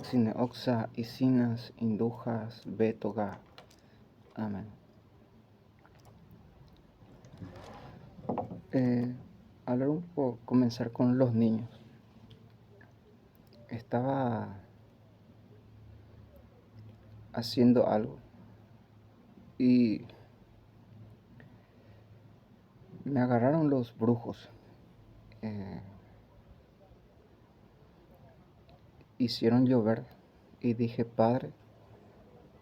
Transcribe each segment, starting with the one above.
oxine oxa isinas indujas betoga. Amén. Hablar un poco, comenzar con los niños. Estaba haciendo algo y me agarraron los brujos. Hicieron llover y dije, Padre,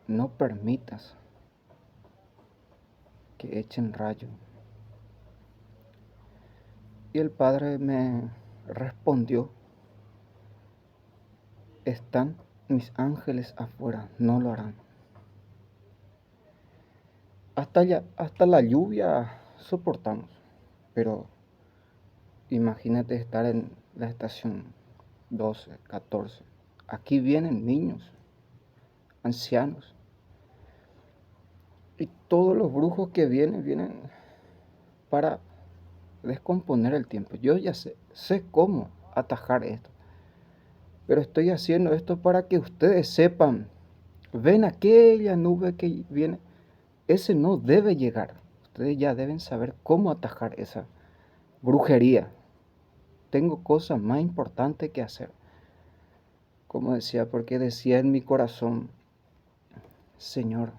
no permitas que echen rayo. Y el Padre me respondió, están mis ángeles afuera, no lo harán. Hasta la lluvia soportamos, pero imagínate estar en la estación 12, 14. Aquí vienen niños, ancianos, y todos los brujos que vienen para descomponer el tiempo. Yo ya sé cómo atajar esto, pero estoy haciendo esto para que ustedes sepan. Ven aquella nube que viene, ese no debe llegar. Ustedes ya deben saber cómo atajar esa brujería. Tengo cosas más importantes que hacer. Como decía, porque decía en mi corazón, Señor,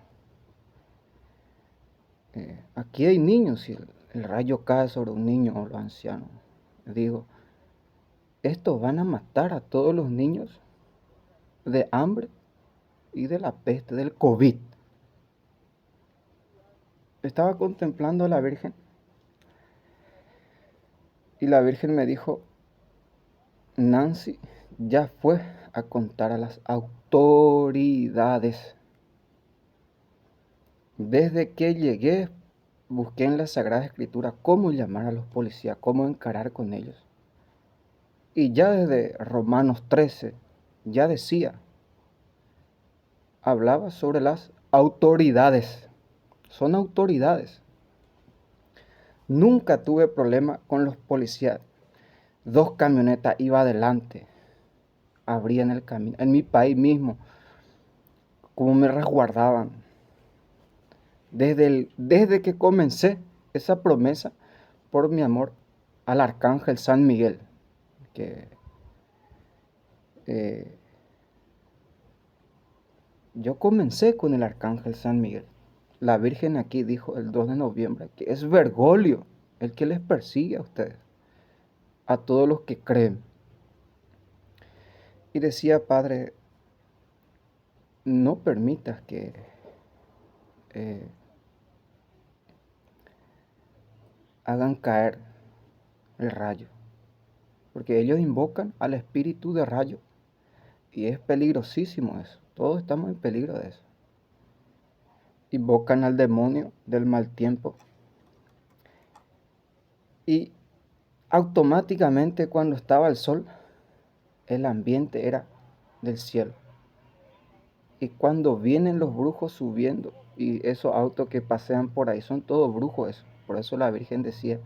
aquí hay niños y el rayo cae sobre un niño o los ancianos. Digo, estos van a matar a todos los niños de hambre y de la peste, del COVID. Estaba contemplando a la Virgen y la Virgen me dijo, Nancy ya fue a contar a las autoridades. Desde que llegué, busqué en la Sagrada Escritura cómo llamar a los policías, cómo encarar con ellos. Y ya desde Romanos 13 ya decía, hablaba sobre las autoridades. Son autoridades. Nunca tuve problema con los policías. 2 camionetas iba adelante, abrían el camino. En mi país mismo, como me resguardaban. Desde que comencé esa promesa por mi amor al Arcángel San Miguel, que yo comencé con el Arcángel San Miguel. La Virgen aquí dijo el 2 de noviembre que es Bergoglio el que les persigue a ustedes, a todos los que creen. Y decía, Padre, no permitas que hagan caer el rayo, porque ellos invocan al espíritu de rayo y es peligrosísimo eso. Todos estamos en peligro de eso. Invocan al demonio del mal tiempo y automáticamente cuando estaba el sol, el ambiente era del cielo. Y cuando vienen los brujos subiendo, y esos autos que pasean por ahí son todos brujos eso. Por eso la Virgen decía,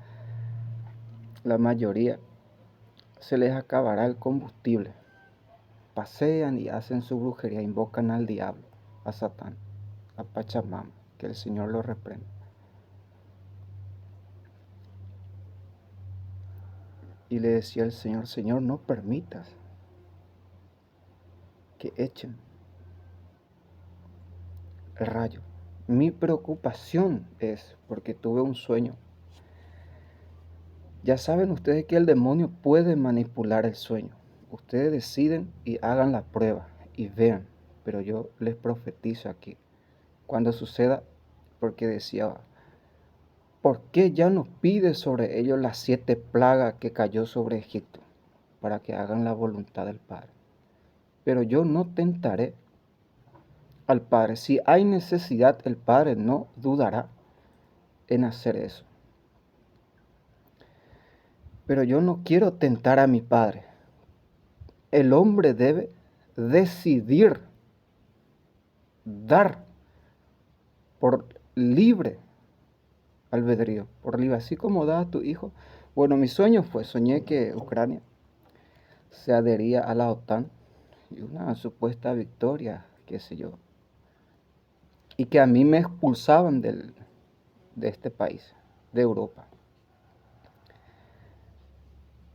la mayoría se les acabará el combustible. Pasean y hacen su brujería, invocan al diablo, a Satán, a Pachamama, que el Señor lo reprenda. Y le decía el Señor, Señor, no permitas que echen el rayo. Mi preocupación es porque tuve un sueño. Ya saben ustedes que el demonio puede manipular el sueño. Ustedes deciden y hagan la prueba y vean. Pero yo les profetizo aquí. Cuando suceda, porque decía, ¿por qué ya no pide sobre ellos las 7 plagas que cayó sobre Egipto? Para que hagan la voluntad del Padre. Pero yo no tentaré al Padre. Si hay necesidad, el Padre no dudará en hacer eso. Pero yo no quiero tentar a mi Padre. El hombre debe decidir dar por libre albedrío, por libre, así como da a tu hijo. Bueno, mi sueño soñé que Ucrania se adhería a la OTAN y una supuesta victoria, qué sé yo, y que a mí me expulsaban de este país, de Europa.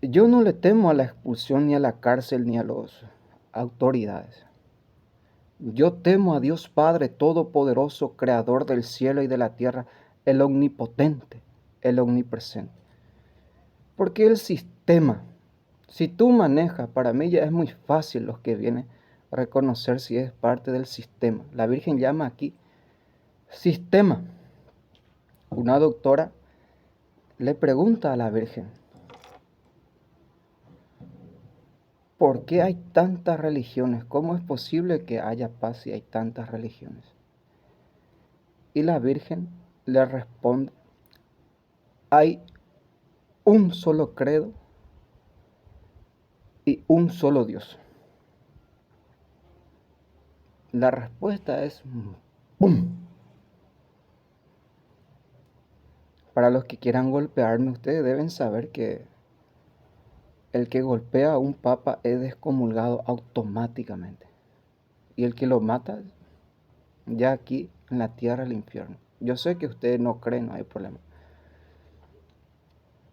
Yo no le temo a la expulsión ni a la cárcel ni a las autoridades. Yo temo a Dios Padre Todopoderoso, Creador del cielo y de la tierra, el omnipotente, el omnipresente. Porque el sistema, si tú manejas, para mí ya es muy fácil los que vienen a reconocer si es parte del sistema. La Virgen llama aquí sistema. Una doctora le pregunta a la Virgen, ¿por qué hay tantas religiones? ¿Cómo es posible que haya paz si hay tantas religiones? Y la Virgen le responde, hay un solo credo y un solo Dios. La respuesta es ¡pum! Para los que quieran golpearme, ustedes deben saber que el que golpea a un papa es descomulgado automáticamente. Y el que lo mata, ya aquí en la tierra el infierno. Yo sé que ustedes no creen, no hay problema.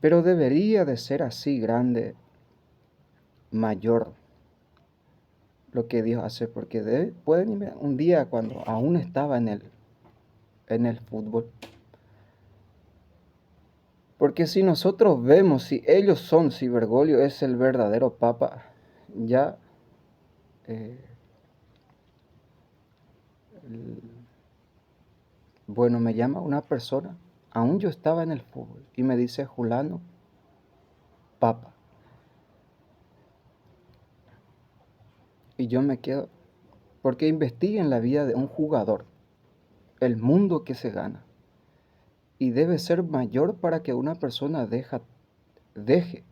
Pero debería de ser así grande, mayor, lo que Dios hace. Porque pueden ir un día cuando aún estaba en el fútbol. Porque si nosotros vemos, si ellos son, si Bergoglio es el verdadero papa, ya eh, bueno, me llama una persona, aún yo estaba en el fútbol, y me dice Julano, papa. Y yo me quedo, porque investiguen la vida de un jugador, el mundo que se gana. Y debe ser mayor para que una persona deje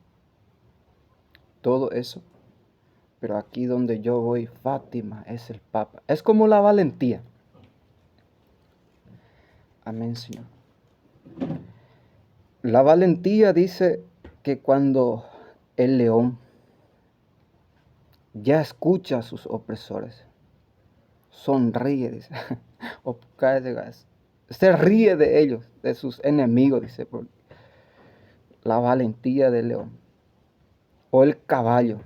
todo eso. Pero aquí donde yo voy, Fátima es el papa. Es como la valentía. Amén, Señor. La valentía dice que cuando el león ya escucha a sus opresores, sonríe, dice, o cae de gas, se ríe de ellos, de sus enemigos, dice, por la valentía del león. O el caballo.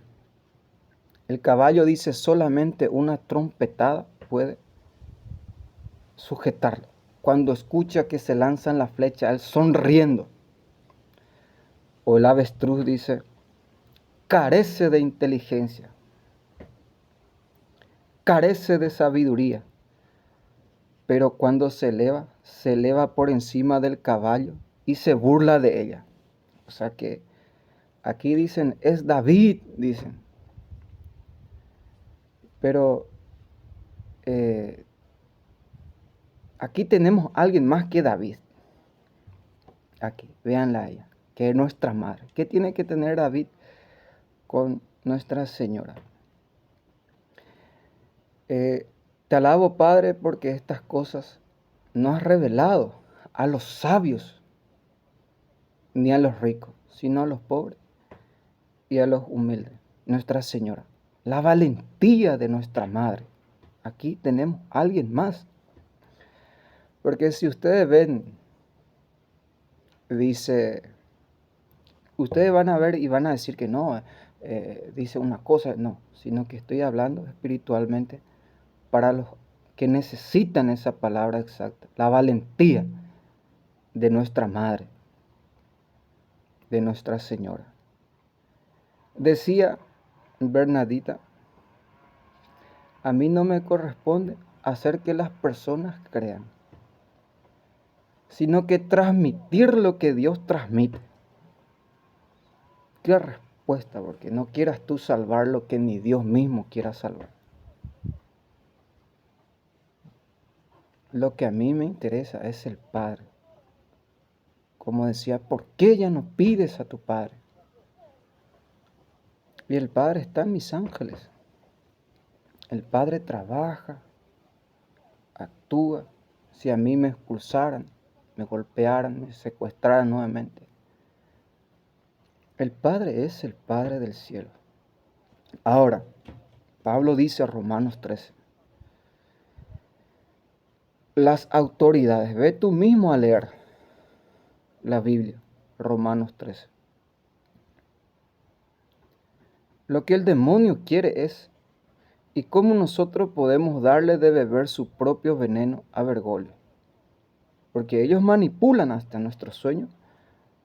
El caballo dice solamente una trompetada puede sujetarlo. Cuando escucha que se lanzan la flecha, él sonriendo. O el avestruz dice, carece de inteligencia, carece de sabiduría, pero cuando se eleva por encima del caballo y se burla de ella. O sea que aquí dicen, es David, dicen. Pero aquí tenemos a alguien más que David. Aquí, véanla a ella, que es nuestra madre. ¿Qué tiene que tener David con Nuestra Señora? Te alabo, Padre, porque estas cosas no has revelado a los sabios ni a los ricos, sino a los pobres y a los humildes. Nuestra Señora, la valentía de nuestra Madre. Aquí tenemos a alguien más. Porque si ustedes ven, dice, ustedes van a ver y van a decir que no, dice una cosa, no, sino que estoy hablando espiritualmente para los que necesitan esa palabra exacta, la valentía de nuestra Madre, de Nuestra Señora. Decía Bernadita, a mí no me corresponde hacer que las personas crean, sino que transmitir lo que Dios transmite. ¿Qué respuesta? Porque no quieras tú salvar lo que ni Dios mismo quiera salvar. Lo que a mí me interesa es el Padre. Como decía, ¿por qué ya no pides a tu Padre? Y el Padre está en mis ángeles. El Padre trabaja, actúa. Si a mí me expulsaran, me golpearan, me secuestraran nuevamente. El Padre es el Padre del cielo. Ahora, Pablo dice Romanos 13. Las autoridades, ve tú mismo a leer la Biblia, Romanos 13. Lo que el demonio quiere es, y cómo nosotros podemos darle de beber su propio veneno a Bergoglio. Porque ellos manipulan hasta nuestros sueños,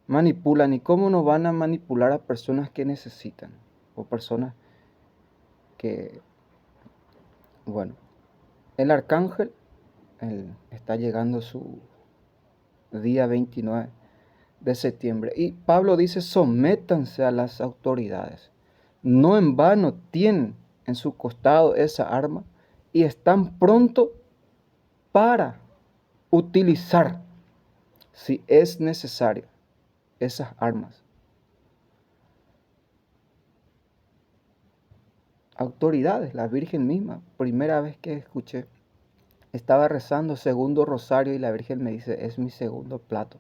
manipulan, y cómo no van a manipular a personas que necesitan, o personas que, bueno, el arcángel está llegando su día 29 de septiembre. Y Pablo dice, sométanse a las autoridades. No en vano tienen en su costado esa arma y están pronto para utilizar, si es necesario, esas armas. Autoridades, la Virgen misma, primera vez que escuché, estaba rezando segundo rosario y la Virgen me dice, es mi segundo plato.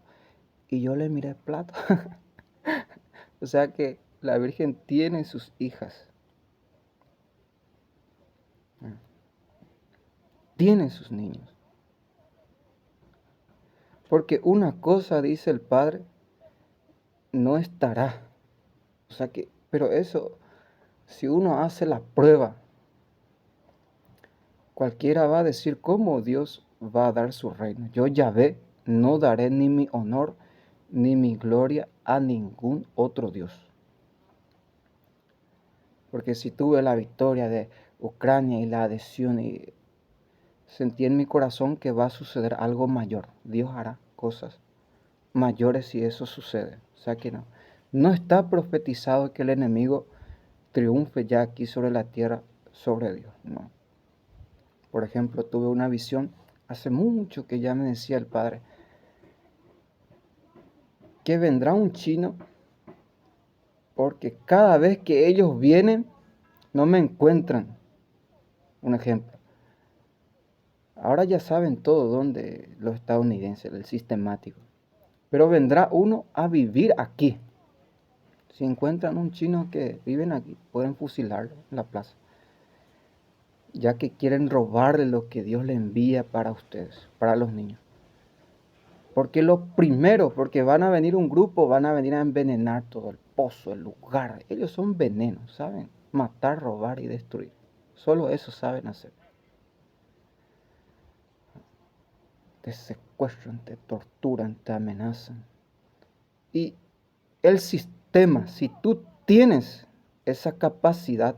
Y yo le miré el plato. O sea que la Virgen tiene sus hijas. Tiene sus niños. Porque una cosa, dice el Padre, no estará. O sea que, pero eso, si uno hace la prueba, cualquiera va a decir cómo Dios va a dar su reino. Yo, Yahvé, no daré ni mi honor ni mi gloria a ningún otro Dios. Porque si tuve la victoria de Ucrania y la adhesión, y sentí en mi corazón que va a suceder algo mayor. Dios hará cosas mayores si eso sucede. O sea que no. No está profetizado que el enemigo triunfe ya aquí sobre la tierra, sobre Dios. No. Por ejemplo, tuve una visión hace mucho que ya me decía el Padre que vendrá un chino porque cada vez que ellos vienen no me encuentran. Un ejemplo. Ahora ya saben todo dónde los estadounidenses, el sistemático. Pero vendrá uno a vivir aquí. Si encuentran un chino que viven aquí, pueden fusilarlo en la plaza, ya que quieren robarle lo que Dios le envía para ustedes, para los niños. Porque lo primero, porque van a venir un grupo, van a venir a envenenar todo el pozo, el lugar. Ellos son venenos, saben matar, robar y destruir. Solo eso saben hacer. Te secuestran, te torturan, te amenazan. Y el sistema, si tú tienes esa capacidad,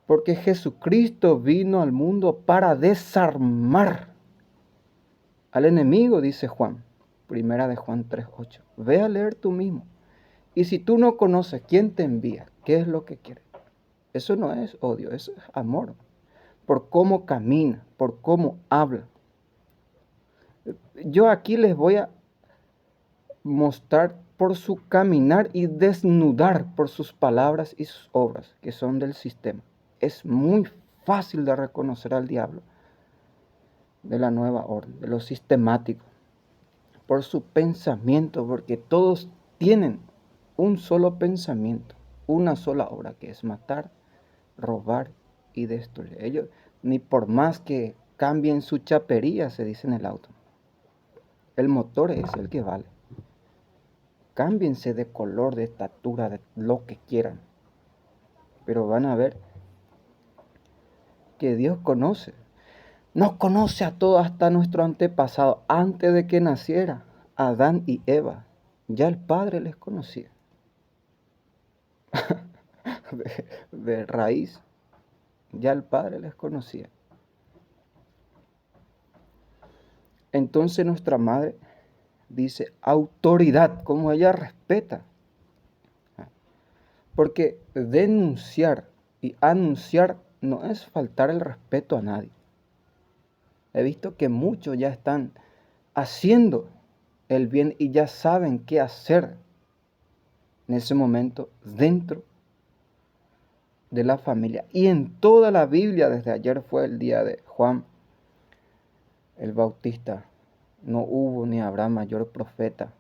porque Jesucristo vino al mundo para desarmar al enemigo, dice Juan, primera de Juan 3:8. Ve a leer tú mismo. Y si tú no conoces quién te envía, qué es lo que quiere, eso no es odio, eso es amor. Por cómo camina, por cómo habla. Yo aquí les voy a mostrar por su caminar y desnudar por sus palabras y sus obras, que son del sistema. Es muy fácil de reconocer al diablo de la nueva orden, de lo sistemático, por su pensamiento, porque todos tienen un solo pensamiento, una sola obra, que es matar, robar y destruir. Ellos, ni por más que cambien su chapería, se dice en el auto, el motor es el que vale. Cámbiense de color, de estatura, de lo que quieran, pero van a ver que Dios conoce. Nos conoce a todos, hasta nuestro antepasado, antes de que naciera Adán y Eva. Ya el Padre les conocía. de raíz, ya el Padre les conocía. Entonces nuestra Madre dice autoridad, como ella respeta. Porque denunciar y anunciar no es faltar el respeto a nadie. He visto que muchos ya están haciendo el bien y ya saben qué hacer en ese momento dentro de la familia. Y en toda la Biblia, desde ayer fue el día de Juan el Bautista, no hubo ni habrá mayor profeta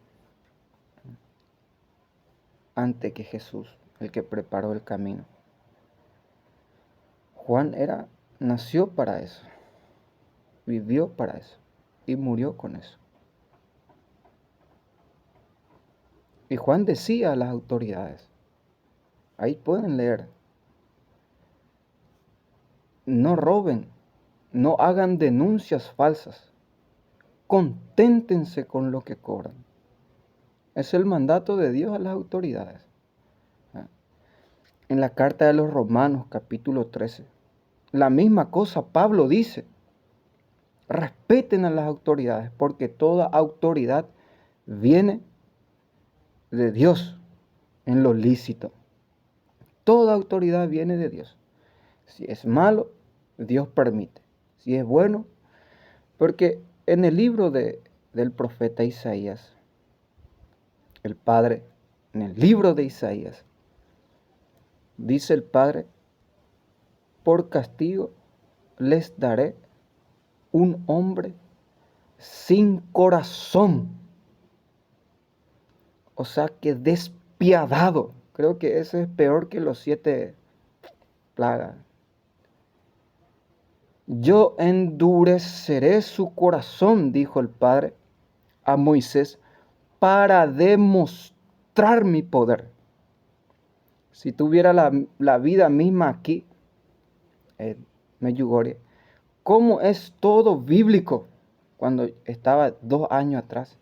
antes que Jesús, el que preparó el camino. Juan nació para eso, vivió para eso y murió con eso. Y Juan decía a las autoridades, ahí pueden leer, no roben, no hagan denuncias falsas, conténtense con lo que cobran. Es el mandato de Dios a las autoridades. En la carta de los Romanos, capítulo 13, la misma cosa Pablo dice, respeten a las autoridades, porque toda autoridad viene de Dios en lo lícito. Toda autoridad viene de Dios. Si es malo, Dios permite. Si es bueno, porque en el libro del profeta Isaías, el Padre, en el libro de Isaías, dice el Padre, por castigo les daré un hombre sin corazón. O sea que despiadado. Creo que ese es peor que los 7 plagas. Yo endureceré su corazón, dijo el Padre a Moisés, para demostrar mi poder. Si tuviera la vida misma aquí, en Medjugorje, como es todo bíblico, cuando estaba 2 años atrás,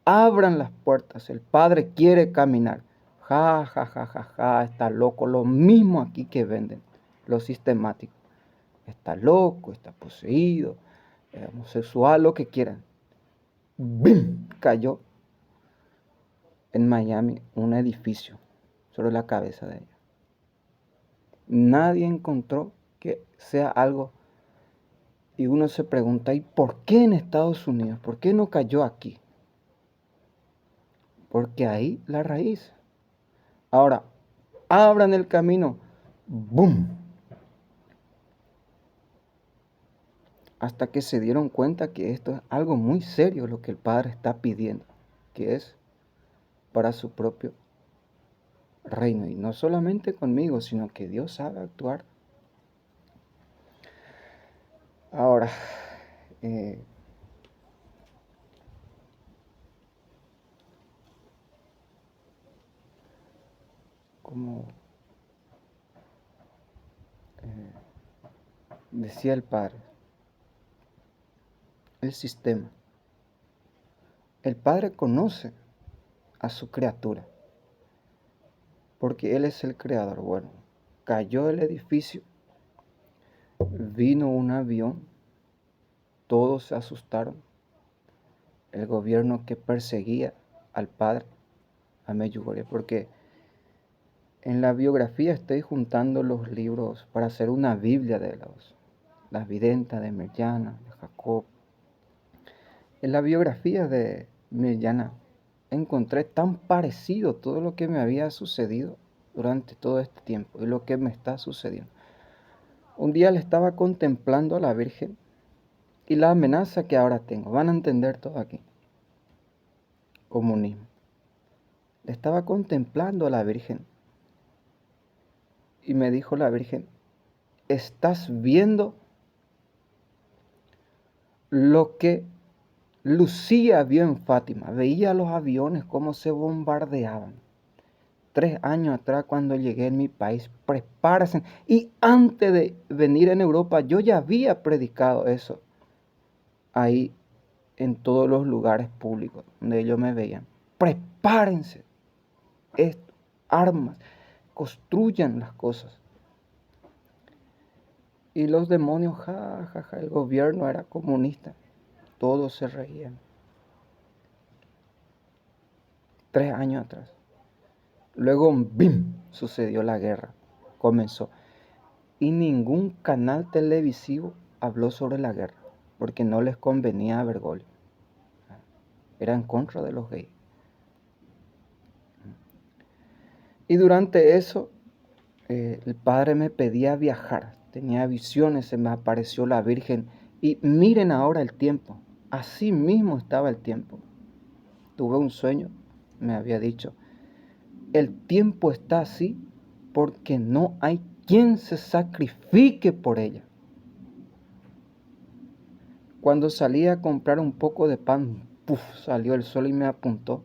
abran las puertas, el Padre quiere caminar. Ja, ja, ja, ja, ja, está loco, lo mismo aquí que venden, lo sistemático. Está loco, está poseído, homosexual, lo que quieran. ¡Bim! Cayó en Miami un edificio sobre la cabeza de ella. Nadie encontró que sea algo. Y uno se pregunta, ¿y por qué en Estados Unidos? ¿Por qué no cayó aquí? Porque ahí la raíz. Ahora, abran el camino. ¡Bum! Hasta que se dieron cuenta que esto es algo muy serio lo que el Padre está pidiendo, que es para su propio reino. Y no solamente conmigo, sino que Dios sabe actuar. Ahora, como decía el Padre, el sistema. El Padre conoce a su criatura, porque Él es el creador. Bueno, cayó el edificio, vino un avión, todos se asustaron. El gobierno que perseguía al Padre, a Medjugorje, porque en la biografía estoy juntando los libros para hacer una Biblia de las videntes de Mirjana, de Jacob. En la biografía de Mirjana encontré tan parecido todo lo que me había sucedido durante todo este tiempo y lo que me está sucediendo. Un día le estaba contemplando a la Virgen y la amenaza que ahora tengo. Van a entender todo aquí. Comunismo. Le estaba contemplando a la Virgen y me dijo la Virgen, ¿estás viendo lo que Lucía vio en Fátima? Veía los aviones cómo se bombardeaban. 3 años atrás cuando llegué en mi país, prepárense. Y antes de venir en Europa yo ya había predicado eso ahí en todos los lugares públicos donde ellos me veían. Prepárense. Esto, armas, construyan las cosas. Y los demonios, ja, ja, ja, el gobierno era comunista. Todos se reían. 3 años atrás. Luego, ¡bim!, sucedió la guerra. Comenzó. Y ningún canal televisivo habló sobre la guerra, porque no les convenía a Bergoglio. Era en contra de los gays. Y durante eso, el Padre me pedía viajar. Tenía visiones, se me apareció la Virgen. Y miren ahora el tiempo. Así mismo estaba el tiempo. Tuve un sueño, me había dicho, el tiempo está así porque no hay quien se sacrifique por ella. Cuando salí a comprar un poco de pan, salió el sol y me apuntó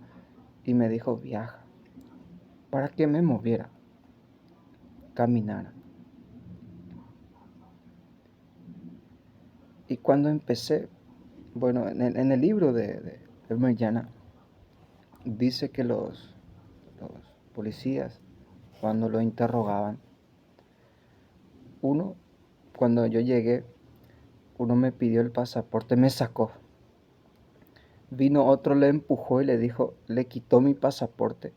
y me dijo, viaja, para que me moviera, caminara. Y cuando empecé, bueno, en el libro de Mañana, dice que los policías, cuando lo interrogaban, cuando yo llegué, uno me pidió el pasaporte, me sacó. Vino otro, le empujó y le dijo, le quitó mi pasaporte.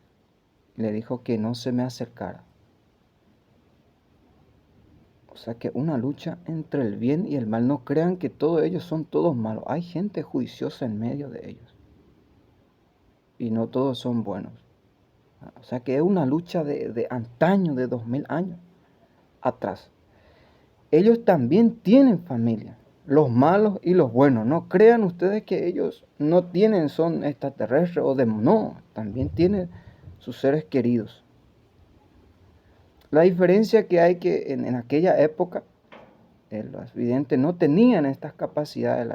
Le dijo que no se me acercara. O sea que una lucha entre el bien y el mal. No crean que todos ellos son todos malos. Hay gente juiciosa en medio de ellos. Y no todos son buenos. O sea que es una lucha de antaño, de 2000 años atrás. Ellos también tienen familia. Los malos y los buenos. No crean ustedes que ellos no tienen, son extraterrestres o demonios. No, también tienen sus seres queridos. La diferencia que hay que en aquella época, los videntes no tenían estas capacidades,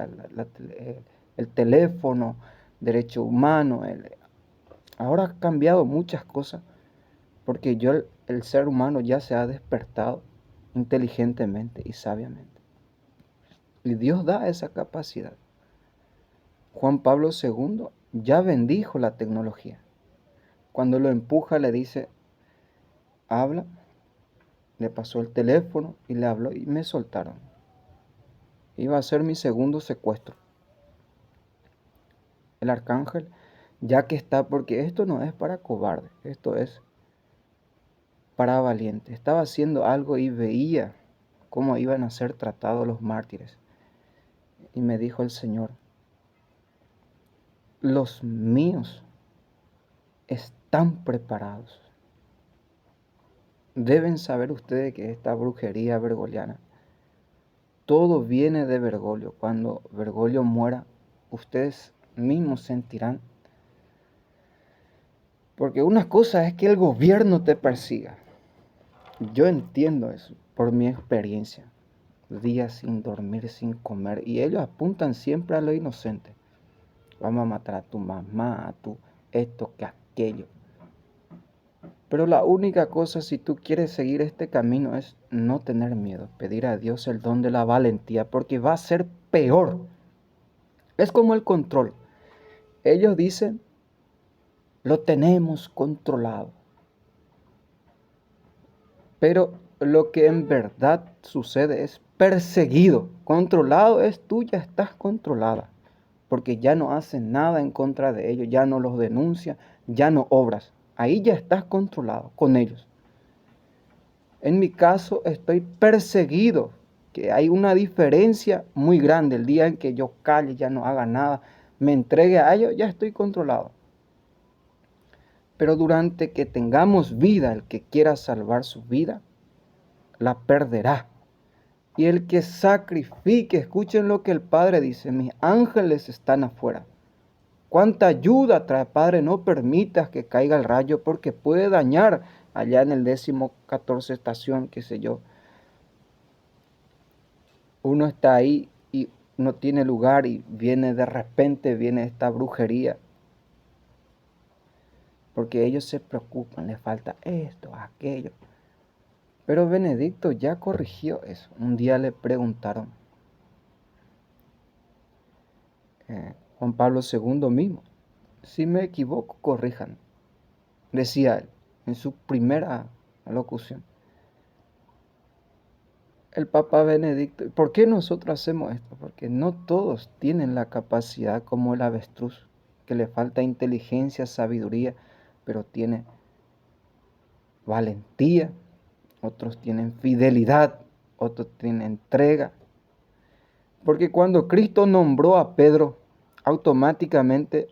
el teléfono, derecho humano. Ahora ha cambiado muchas cosas, porque el ser humano ya se ha despertado inteligentemente y sabiamente. Y Dios da esa capacidad. Juan Pablo II ya bendijo la tecnología. Cuando lo empuja le dice, habla, le pasó el teléfono y le habló y me soltaron. Iba a ser mi segundo secuestro. El arcángel, ya que está, porque esto no es para cobardes, esto es para valientes. Estaba haciendo algo y veía cómo iban a ser tratados los mártires. Y me dijo el Señor, los míos están preparados. Deben saber ustedes que esta brujería bergoliana, todo viene de Bergoglio. Cuando Bergoglio muera, ustedes mismos sentirán. Porque una cosa es que el gobierno te persiga. Yo entiendo eso por mi experiencia. Días sin dormir, sin comer. Y ellos apuntan siempre a lo inocente. Vamos a matar a tu mamá, a tu esto, que aquello. Pero la única cosa, si tú quieres seguir este camino, es no tener miedo. Pedir a Dios el don de la valentía, porque va a ser peor. Es como el control. Ellos dicen, lo tenemos controlado. Pero lo que en verdad sucede es perseguido. Controlado es tú ya estás controlada. Porque ya no hacen nada en contra de ellos, ya no los denuncia, ya no obras. Ahí ya estás controlado con ellos. En mi caso estoy perseguido, que hay una diferencia muy grande. El día en que yo calle, ya no haga nada, me entregue a ellos, ya estoy controlado. Pero durante que tengamos vida, el que quiera salvar su vida, la perderá. Y el que sacrifique, escuchen lo que el Padre dice, mis ángeles están afuera. ¿Cuánta ayuda trae, Padre? No permitas que caiga el rayo porque puede dañar allá en el 14ª estación, qué sé yo. Uno está ahí y no tiene lugar y de repente viene esta brujería. Porque ellos se preocupan, les falta esto, aquello. Pero Benedicto ya corrigió eso. Un día le preguntaron, Juan Pablo II mismo, si me equivoco, corrijan. Decía él en su primera locución. El Papa Benedicto, ¿por qué nosotros hacemos esto? Porque no todos tienen la capacidad como el avestruz, que le falta inteligencia, sabiduría, pero tiene valentía, otros tienen fidelidad, otros tienen entrega. Porque cuando Cristo nombró a Pedro, automáticamente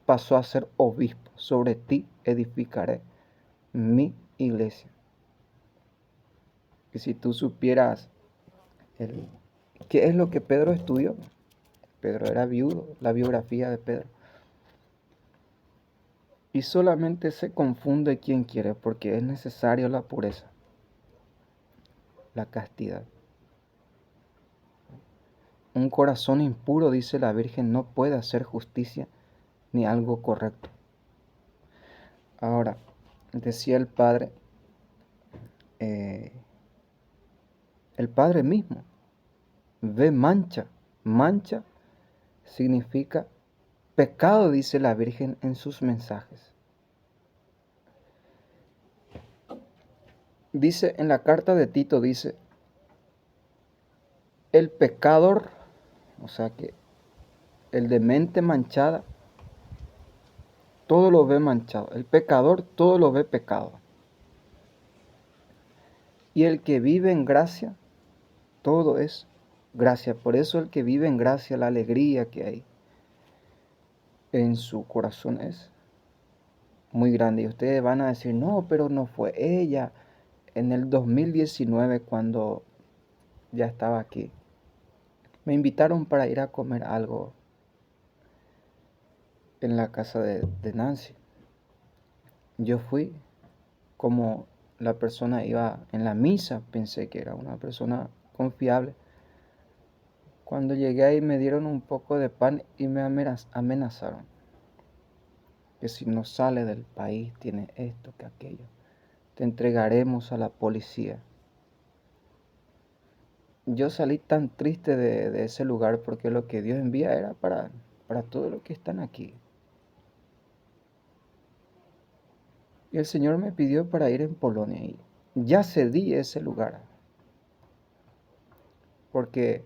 pasó a ser obispo. Sobre ti edificaré mi iglesia. Y si tú supieras qué es lo que Pedro estudió, Pedro era viudo, la biografía de Pedro. Y solamente se confunde quien quiere porque es necesario la pureza. la castidad. Un corazón impuro, dice la Virgen, no puede hacer justicia ni algo correcto. Ahora, decía el Padre mismo, ve mancha. Mancha significa pecado, dice la Virgen en sus mensajes. Dice en la carta de Tito, dice, el pecador, o sea que el de mente manchada, todo lo ve manchado. El pecador todo lo ve pecado. Y el que vive en gracia, todo es gracia. Por eso el que vive en gracia, la alegría que hay en su corazón es muy grande. Y ustedes van a decir, no, pero no fue ella. En el 2019, cuando ya estaba aquí, me invitaron para ir a comer algo en la casa de Nancy. Yo fui, como la persona iba en la misa, pensé que era una persona confiable. Cuando llegué ahí me dieron un poco de pan y me amenazaron. Que si no sale del país tiene esto, que aquello. Te entregaremos a la policía. Yo salí tan triste de ese lugar porque lo que Dios envía era para todos los que están aquí. Y el Señor me pidió para ir en Polonia y ya cedí ese lugar. Porque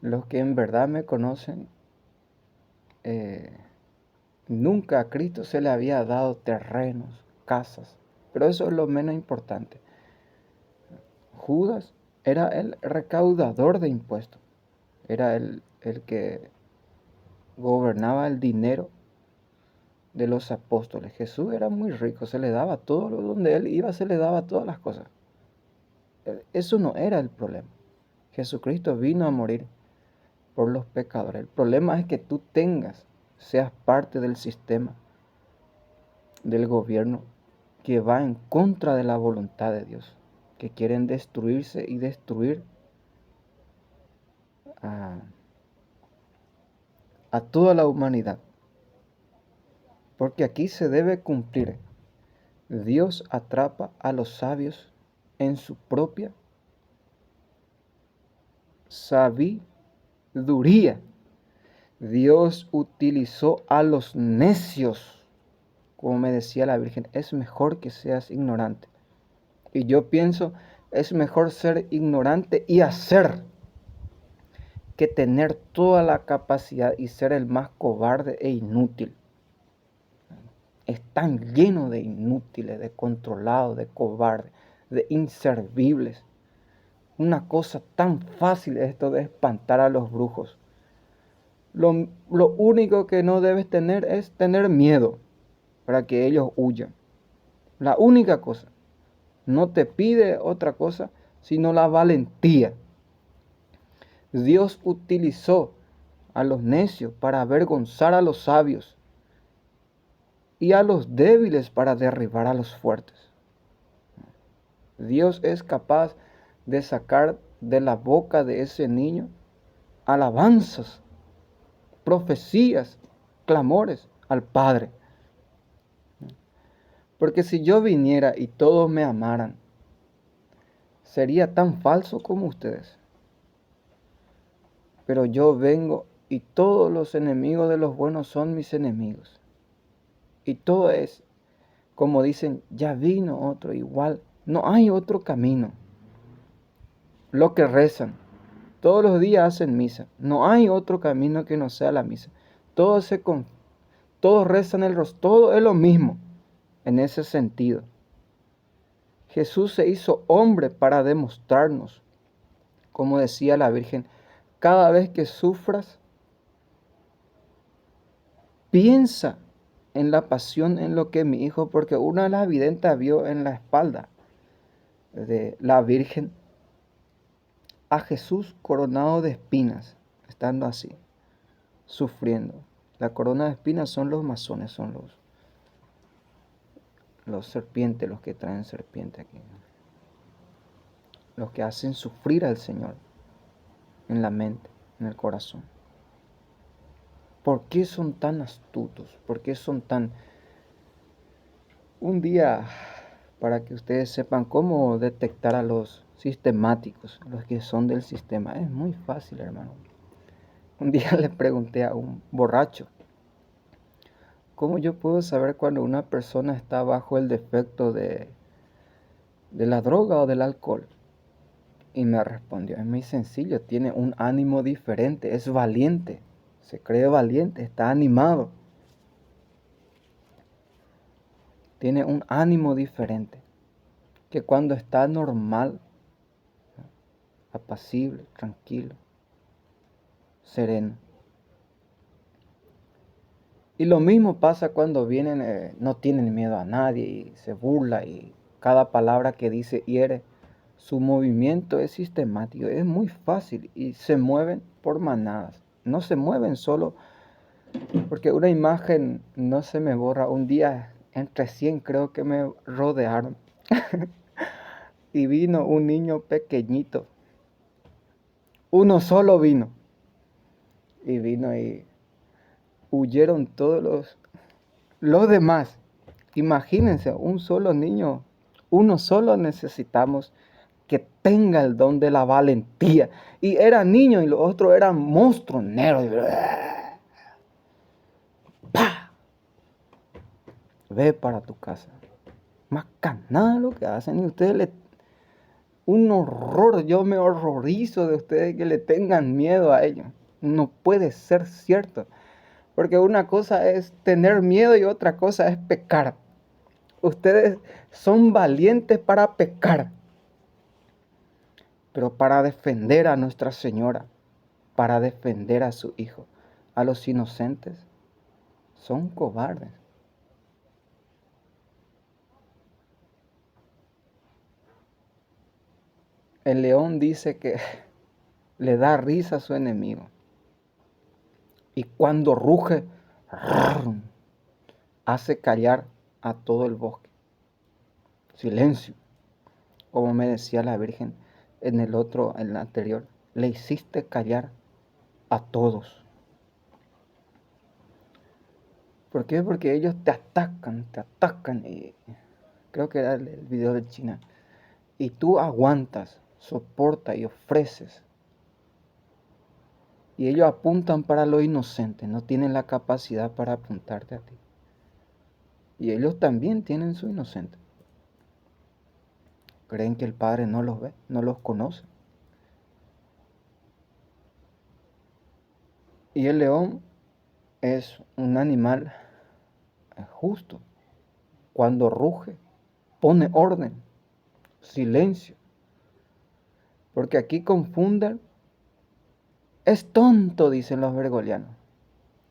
los que en verdad me conocen, nunca a Cristo se le había dado terrenos, casas. Pero eso es lo menos importante. Judas era el recaudador de impuestos. Era el que gobernaba el dinero de los apóstoles. Jesús era muy rico, se le daba todo, donde él iba se le daba todas las cosas. Eso no era el problema. Jesucristo vino a morir por los pecadores. El problema es que tú seas parte del sistema, del gobierno, que va en contra de la voluntad de Dios, que quieren destruirse y destruir a toda la humanidad. Porque aquí se debe cumplir. Dios atrapa a los sabios en su propia sabiduría. Dios utilizó a los necios. Como me decía la Virgen, es mejor que seas ignorante. Y yo pienso, es mejor ser ignorante y hacer que tener toda la capacidad y ser el más cobarde e inútil. Están llenos de inútiles, de controlados, de cobardes, de inservibles. Una cosa tan fácil es esto de espantar a los brujos. Lo único que no debes tener es tener miedo para que ellos huyan. La única cosa. No te pide otra cosa, sino la valentía. Dios utilizó a los necios para avergonzar a los sabios y a los débiles para derribar a los fuertes. Dios es capaz de sacar de la boca de ese niño alabanzas, profecías, clamores al Padre. Porque si yo viniera y todos me amaran, sería tan falso como ustedes. Pero yo vengo y todos los enemigos de los buenos son mis enemigos. Y todo es, como dicen, ya vino otro igual. No hay otro camino. Lo que rezan, todos los días hacen misa. No hay otro camino que no sea la misa. Todos rezan el rostro, todo es lo mismo en ese sentido. Jesús se hizo hombre para demostrarnos, como decía la Virgen, cada vez que sufras, piensa en la pasión, en lo que mi hijo, porque una de las videntes vio en la espalda de la Virgen a Jesús coronado de espinas, estando así, sufriendo. La corona de espinas son los masones, son los serpientes, los que traen serpiente aquí. los que hacen sufrir al Señor en la mente, en el corazón. ¿Por qué son tan astutos? ¿Por qué son tan... Un día, para que ustedes sepan cómo detectar a los sistemáticos, los que son del sistema, es muy fácil, hermano. Un día le pregunté a un borracho, ¿cómo yo puedo saber cuando una persona está bajo el defecto de la droga o del alcohol? Y me respondió, es muy sencillo, tiene un ánimo diferente, es valiente, se cree valiente, está animado. Tiene un ánimo diferente que cuando está normal, apacible, tranquilo, sereno. Y lo mismo pasa cuando vienen, no tienen miedo a nadie y se burla y cada palabra que dice hiere. Su movimiento es sistemático, es muy fácil y se mueven por manadas. No se mueven solo porque una imagen no se me borra. Un día entre 100 creo que me rodearon y vino un niño pequeñito. Uno solo vino y vino y huyeron todos los demás. Imagínense, un solo niño, uno solo necesitamos que tenga el don de la valentía. Y era niño y los otros eran monstruos negros. ¡Pah! Ve para tu casa. Más canada lo que hacen y ustedes un horror, yo me horrorizo de ustedes que le tengan miedo a ellos. No puede ser cierto. Porque una cosa es tener miedo y otra cosa es pecar. Ustedes son valientes para pecar, pero para defender a Nuestra Señora, para defender a su Hijo, a los inocentes, son cobardes. El león dice que le da risa a su enemigo. Y cuando ruge, hace callar a todo el bosque. Silencio. Como me decía la Virgen en el anterior, le hiciste callar a todos. ¿Por qué? Porque ellos te atacan. Y creo que era el video de China. Y tú aguantas, soportas y ofreces. Y ellos apuntan para lo inocente, no tienen la capacidad para apuntarte a ti. Y ellos también tienen su inocente. Creen que el Padre no los ve, no los conoce. Y el león es un animal justo. Cuando ruge, pone orden, silencio. Porque aquí confunden. Es tonto, dicen los bergolianos.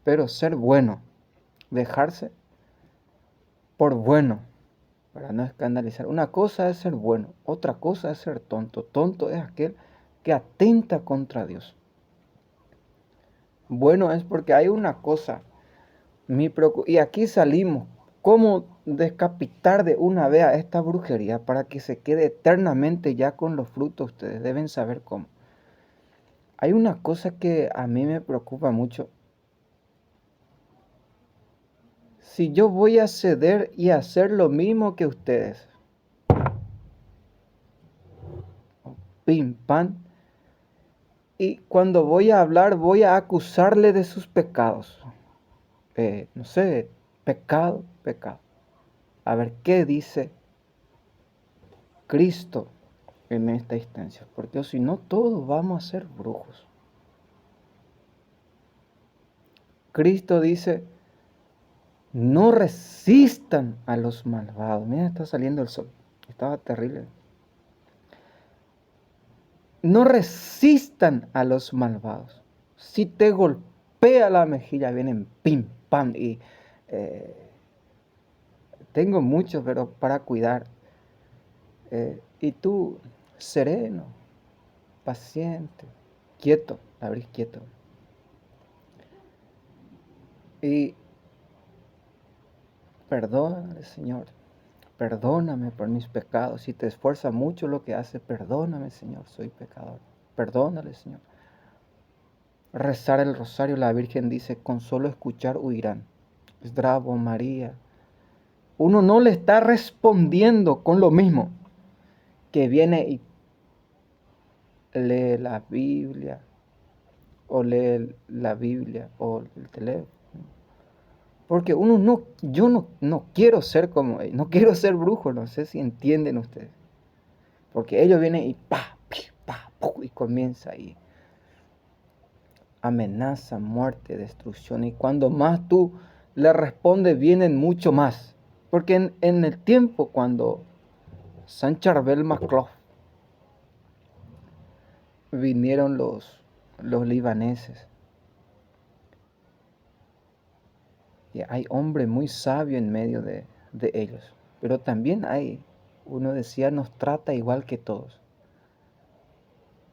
Pero ser bueno, dejarse por bueno, para no escandalizar. Una cosa es ser bueno, otra cosa es ser tonto. Tonto es aquel que atenta contra Dios. Bueno es porque hay una cosa, y aquí salimos. ¿Cómo decapitar de una vez a esta brujería para que se quede eternamente ya con los frutos? Ustedes deben saber cómo. Hay una cosa que a mí me preocupa mucho. Si yo voy a ceder y hacer lo mismo que ustedes, pim, pam, y cuando voy a hablar voy a acusarle de sus pecados. No sé, pecado. A ver, ¿qué dice Cristo en esta instancia? Porque si no, todos vamos a ser brujos. Cristo dice, no resistan a los malvados. Mira, está saliendo el sol. Estaba terrible. No resistan a los malvados. Si te golpea la mejilla, vienen pim, pam. Y tengo mucho, pero para cuidar. Y tú, sereno, paciente, quieto, abrir quieto. Y perdónale, Señor. Perdóname por mis pecados. Si te esfuerza mucho lo que hace, perdóname, Señor, soy pecador. Perdónale, Señor. Rezar el rosario, la Virgen dice, con solo escuchar huirán. Bravo, María. Uno no le está respondiendo con lo mismo que viene y lee la Biblia, o lee la Biblia, o el teléfono. Porque uno no, yo no quiero ser como ellos, no quiero ser brujo, no sé si entienden ustedes. Porque ellos vienen y y comienza ahí. Amenaza, muerte, destrucción. Y cuando más tú le respondes, vienen mucho más. Porque en el tiempo cuando San Charbel Macluf vinieron los libaneses. Y hay hombre muy sabio en medio de ellos. Pero también hay, uno decía, nos trata igual que todos.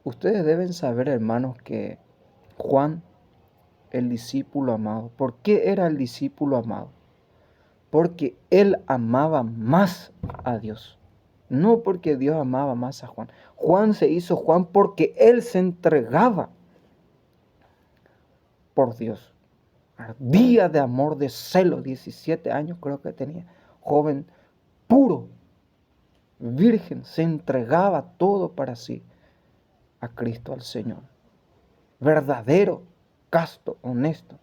Ustedes deben saber, hermanos, que Juan, el discípulo amado, ¿por qué era el discípulo amado? Porque él amaba más a Dios. No porque Dios amaba más a Juan. Juan se hizo Juan porque él se entregaba por Dios. Ardía de amor, de celo, 17 años creo que tenía. Joven, puro, virgen, se entregaba todo para sí a Cristo, al Señor. Verdadero, casto, honesto.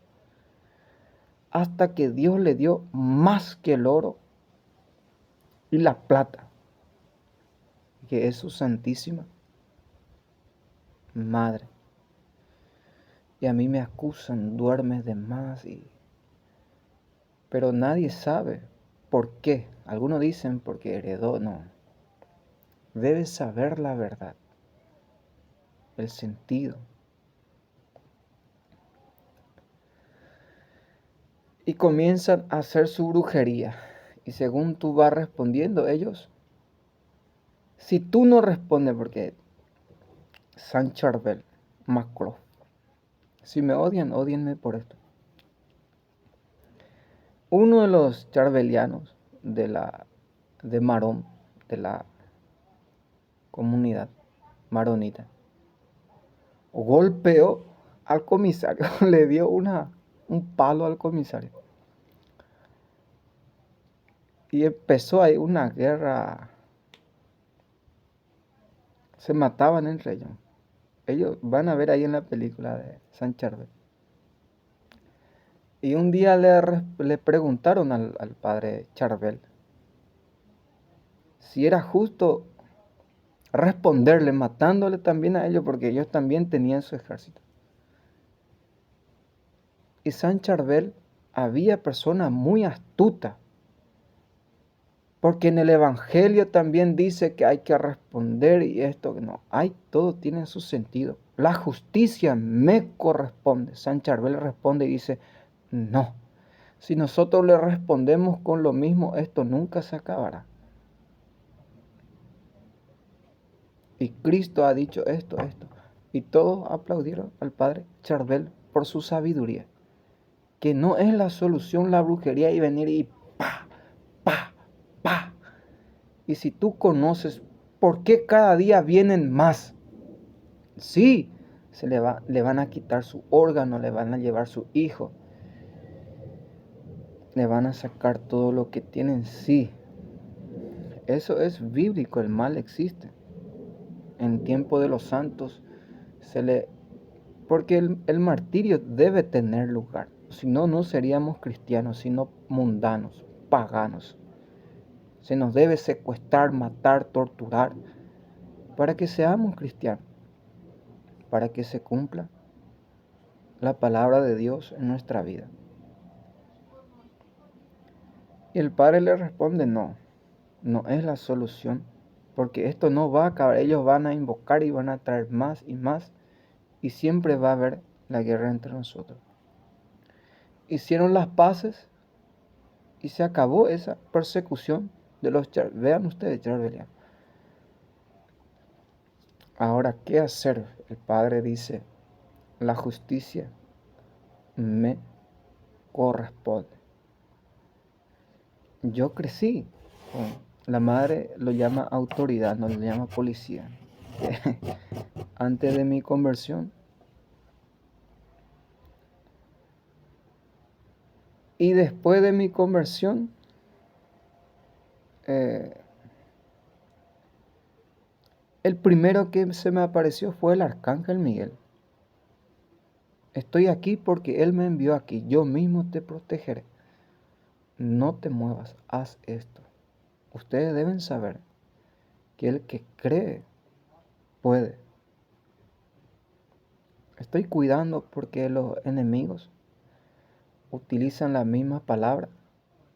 Hasta que Dios le dio más que el oro y la plata, que es su Santísima Madre. Y a mí me acusan, duermes de más, pero nadie sabe por qué. Algunos dicen porque heredó, no. Debes saber la verdad, el sentido. Y comienzan a hacer su brujería. Y según tú vas respondiendo, ellos, si tú no respondes, porque San Charbel Macluf, si me odian, odienme por esto. Uno de los charbelianos de Marón, de la comunidad maronita, golpeó al comisario, le dio un palo al comisario. Y empezó ahí una guerra. Se mataban entre ellos. Ellos van a ver ahí en la película de San Charbel. Y un día le preguntaron al padre Charbel si era justo responderle matándole también a ellos, porque ellos también tenían su ejército. Y San Charbel había personas muy astutas, porque en el Evangelio también dice que hay que responder y esto no, todo tiene su sentido. La justicia me corresponde. San Charbel responde y dice, no, si nosotros le respondemos con lo mismo, esto nunca se acabará. Y Cristo ha dicho esto. Y todos aplaudieron al padre Charbel por su sabiduría. Que no es la solución la brujería y venir y pa. Y si tú conoces por qué cada día vienen más, sí, le van a quitar su órgano, le van a llevar su hijo, le van a sacar todo lo que tienen, sí. Eso es bíblico, el mal existe. En tiempo de los santos porque el martirio debe tener lugar. Si no, no seríamos cristianos, sino mundanos, paganos. Se nos debe secuestrar, matar, torturar, para que seamos cristianos, para que se cumpla la palabra de Dios en nuestra vida. Y el padre le responde, no es la solución, porque esto no va a acabar. Ellos van a invocar y van a traer más y más, y siempre va a haber la guerra entre nosotros. Hicieron las paces y se acabó esa persecución de los vean ustedes, charbelianos. Ahora, ¿qué hacer? El padre dice, la justicia me corresponde. Yo crecí La madre lo llama autoridad, no lo llama policía. Antes de mi conversión y después de mi conversión, eh, el primero que se me apareció fue el arcángel Miguel. Estoy aquí porque Él me envió aquí. Yo mismo te protegeré. No te muevas, haz esto. Ustedes deben saber que el que cree puede. Estoy cuidando porque los enemigos utilizan la misma palabra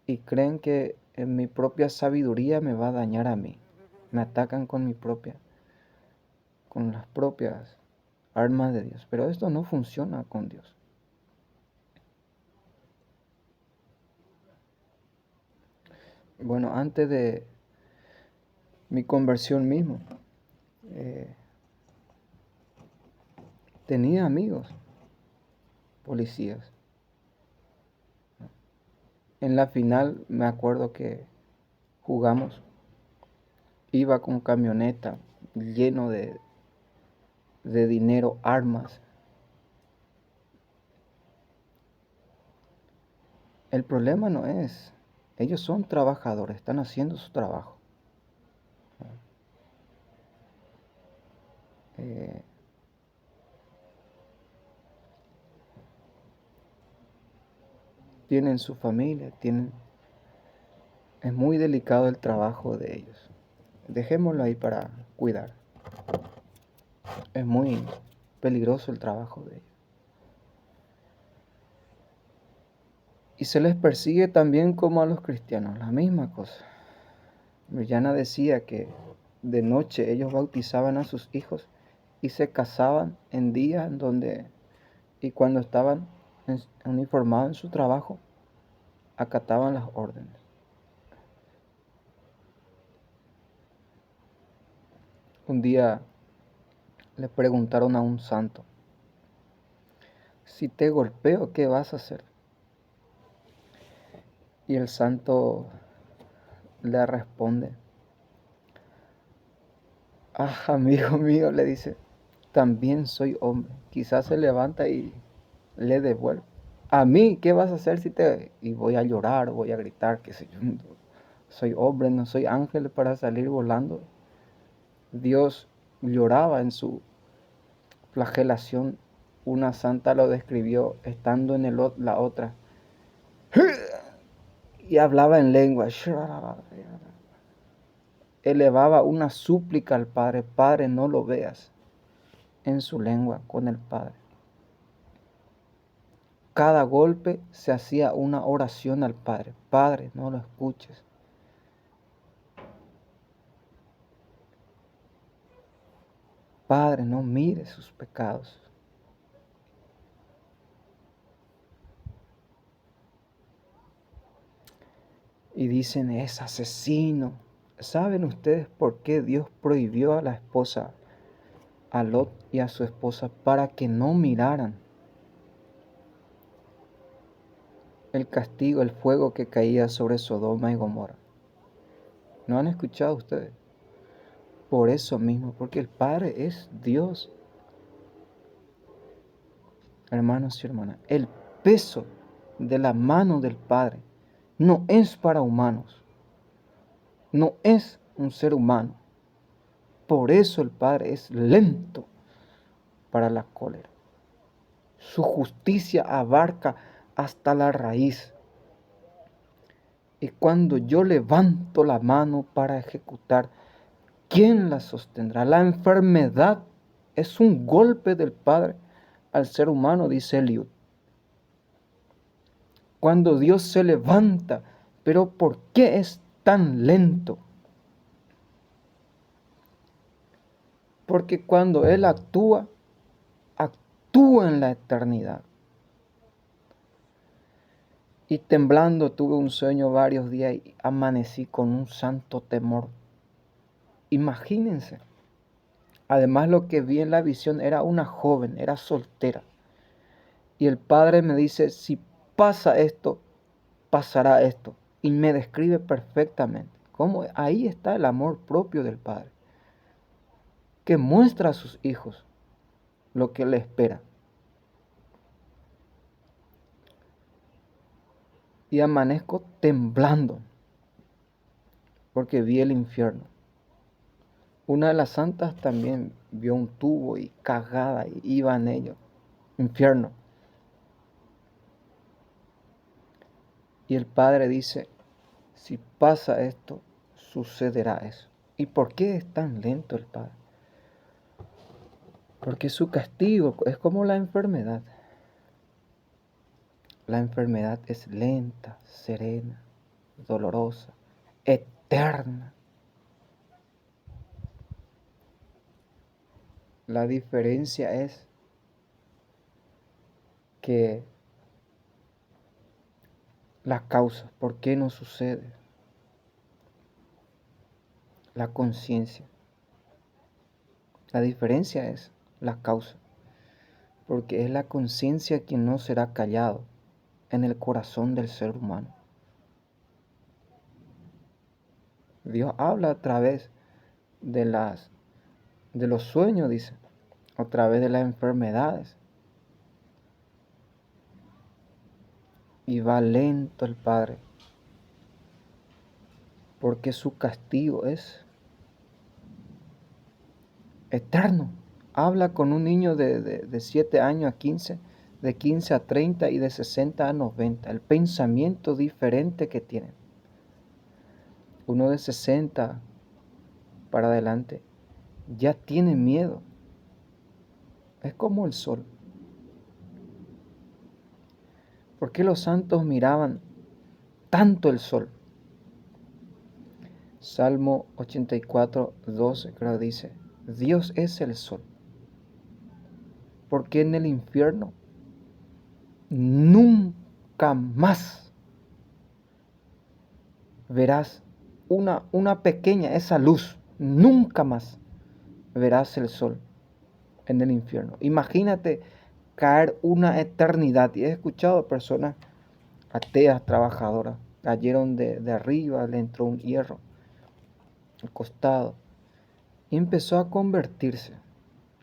y creen que en mi propia sabiduría me va a dañar a mí. Me atacan con las propias armas de Dios. Pero esto no funciona con Dios. Bueno, antes de mi conversión mismo, eh, tenía amigos policías. En la final me acuerdo que jugamos, iba con camioneta lleno de dinero, armas. El problema no es, ellos son trabajadores, están haciendo su trabajo. Eh, Tienen su familia, es muy delicado el trabajo de ellos. Dejémoslo ahí para cuidar. Es muy peligroso el trabajo de ellos. Y se les persigue también como a los cristianos, la misma cosa. Mirjana decía que de noche ellos bautizaban a sus hijos y se casaban en días en donde, y cuando estaban uniformados en su trabajo, acataban las órdenes. Un día le preguntaron a un santo, si te golpeo, ¿qué vas a hacer? Y el santo le responde, ah, amigo mío, le dice, también soy hombre. Quizás se levanta y le devuelve. A mí, ¿qué vas a hacer si te... Y voy a llorar, voy a gritar, qué sé yo. Soy hombre, no soy ángel para salir volando. Dios lloraba en su flagelación. Una santa lo describió estando en la otra. Y hablaba en lengua. Elevaba una súplica al Padre. Padre, no lo veas. En su lengua con el Padre. Cada golpe se hacía una oración al Padre. Padre, no lo escuches. Padre, no mires sus pecados. Y dicen, es asesino. ¿Saben ustedes por qué Dios prohibió a la esposa, a Lot y a su esposa, para que no miraran el castigo, el fuego que caía sobre Sodoma y Gomorra? ¿No han escuchado ustedes? Por eso mismo, porque el Padre es Dios. Hermanos y hermanas, el peso de la mano del Padre no es para humanos, no es un ser humano. Por eso el Padre es lento para la cólera. Su justicia abarca hasta la raíz. Y cuando yo levanto la mano para ejecutar, ¿quién la sostendrá? La enfermedad es un golpe del Padre al ser humano, dice Eliud. Cuando Dios se levanta, pero ¿por qué es tan lento? Porque cuando Él actúa, actúa en la eternidad. Y temblando tuve un sueño varios días y amanecí con un santo temor. Imagínense. Además lo que vi en la visión era una joven, era soltera. Y el Padre me dice, si pasa esto, pasará esto. Y me describe perfectamente ¿Cómo? Ahí está el amor propio del Padre, que muestra a sus hijos lo que le espera. Y amanezco temblando porque vi el infierno. Una de las santas también vio un tubo y cagada y iba en ello. Infierno. Y el Padre dice, si pasa esto, sucederá eso. ¿Y por qué es tan lento el Padre? Porque su castigo es como la enfermedad. La enfermedad es lenta, serena, dolorosa, eterna. La diferencia es que la causa, ¿por qué no sucede? La conciencia. La diferencia es la causa, porque es la conciencia quien no será callado en el corazón del ser humano. Dios habla a través de los sueños, dice, a través de las enfermedades. Y va lento el Padre, porque su castigo es eterno. Habla con un niño de 7 años a 15, de 15 a 30 y de 60 a 90. El pensamiento diferente que tienen. Uno de 60 para adelante ya tiene miedo. Es como el sol. ¿Por qué los santos miraban tanto el sol? Salmo 84, 12 creo dice, Dios es el sol. Porque en el infierno nunca más verás una pequeña, esa luz, nunca más verás el sol en el infierno. Imagínate caer una eternidad. Y he escuchado personas ateas, trabajadoras, cayeron de arriba, le entró un hierro al costado y empezó a convertirse.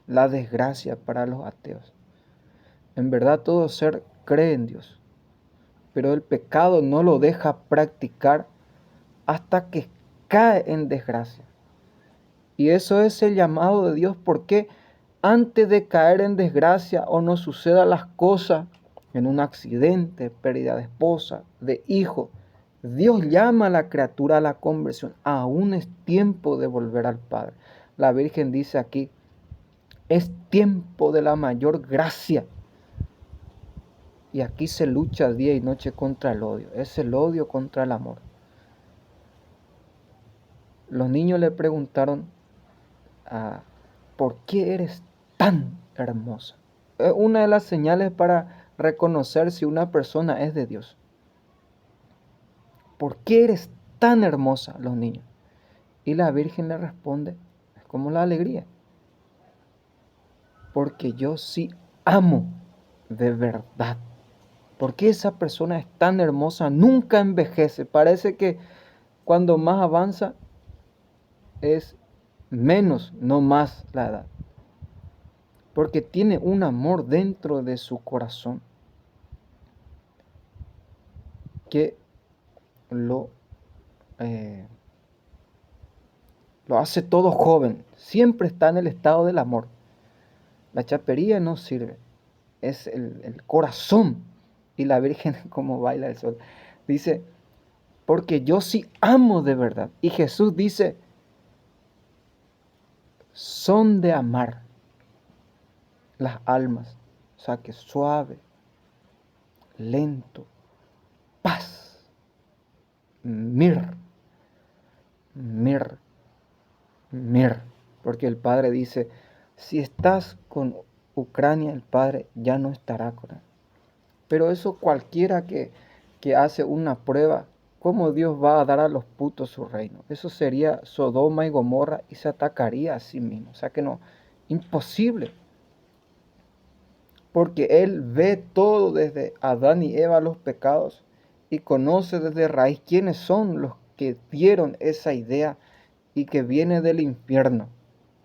La desgracia para los ateos. En verdad todo ser cree en Dios, pero el pecado no lo deja practicar hasta que cae en desgracia. Y eso es el llamado de Dios, porque antes de caer en desgracia o no sucedan las cosas, en un accidente, pérdida de esposa, de hijo, Dios llama a la criatura a la conversión. Aún es tiempo de volver al Padre. La Virgen dice aquí, es tiempo de la mayor gracia. Y aquí se lucha día y noche contra el odio. Es el odio contra el amor. Los niños le preguntaron, ¿por qué eres tan hermosa? Es una de las señales para reconocer si una persona es de Dios. ¿Por qué eres tan hermosa, los niños? Y la Virgen le responde, es como la alegría. Porque yo sí amo de verdad. Porque esa persona es tan hermosa, nunca envejece. Parece que cuando más avanza es menos, no más la edad. Porque tiene un amor dentro de su corazón que lo hace todo joven. Siempre está en el estado del amor. La chapería no sirve. Es el corazón. Y la Virgen como baila el sol. Dice, porque yo sí amo de verdad. Y Jesús dice, son de amar las almas. O sea que suave, lento, paz, mir, mir, mir. Porque el Padre dice, si estás con Ucrania, el Padre ya no estará con él. Pero eso cualquiera que hace una prueba, ¿cómo Dios va a dar a los putos su reino? Eso sería Sodoma y Gomorra y se atacaría a sí mismo. O sea que no, imposible. Porque Él ve todo desde Adán y Eva los pecados y conoce desde raíz quiénes son que dieron esa idea y que viene del infierno.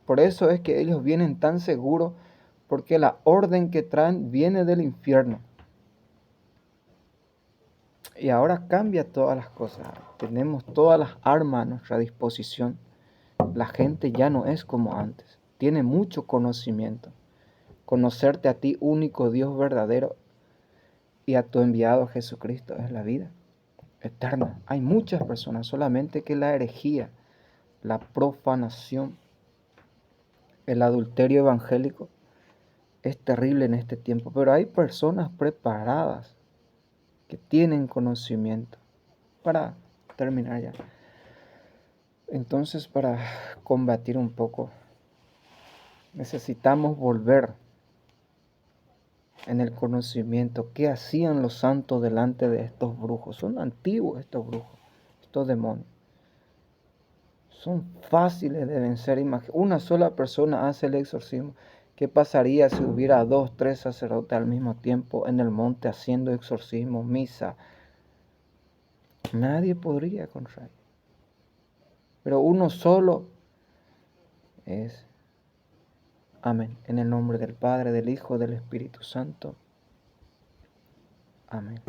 Por eso es que ellos vienen tan seguros, porque la orden que traen viene del infierno. Y ahora cambia todas las cosas. Tenemos todas las armas a nuestra disposición. La gente ya no es como antes. Tiene mucho conocimiento. Conocerte a ti, único Dios verdadero, y a tu enviado Jesucristo es la vida eterna. Hay muchas personas, solamente que la herejía, la profanación, el adulterio evangélico es terrible en este tiempo. Pero hay personas preparadas que tienen conocimiento. Para terminar ya. Entonces, para combatir un poco, necesitamos volver en el conocimiento. ¿Qué hacían los santos delante de estos brujos? Son antiguos estos brujos, estos demonios. Son fáciles de vencer. Una sola persona hace el exorcismo. ¿Qué pasaría si hubiera 2, 3 sacerdotes al mismo tiempo en el monte haciendo exorcismo, misa? Nadie podría contra él. Pero uno solo es. Amén. En el nombre del Padre, del Hijo, del Espíritu Santo. Amén.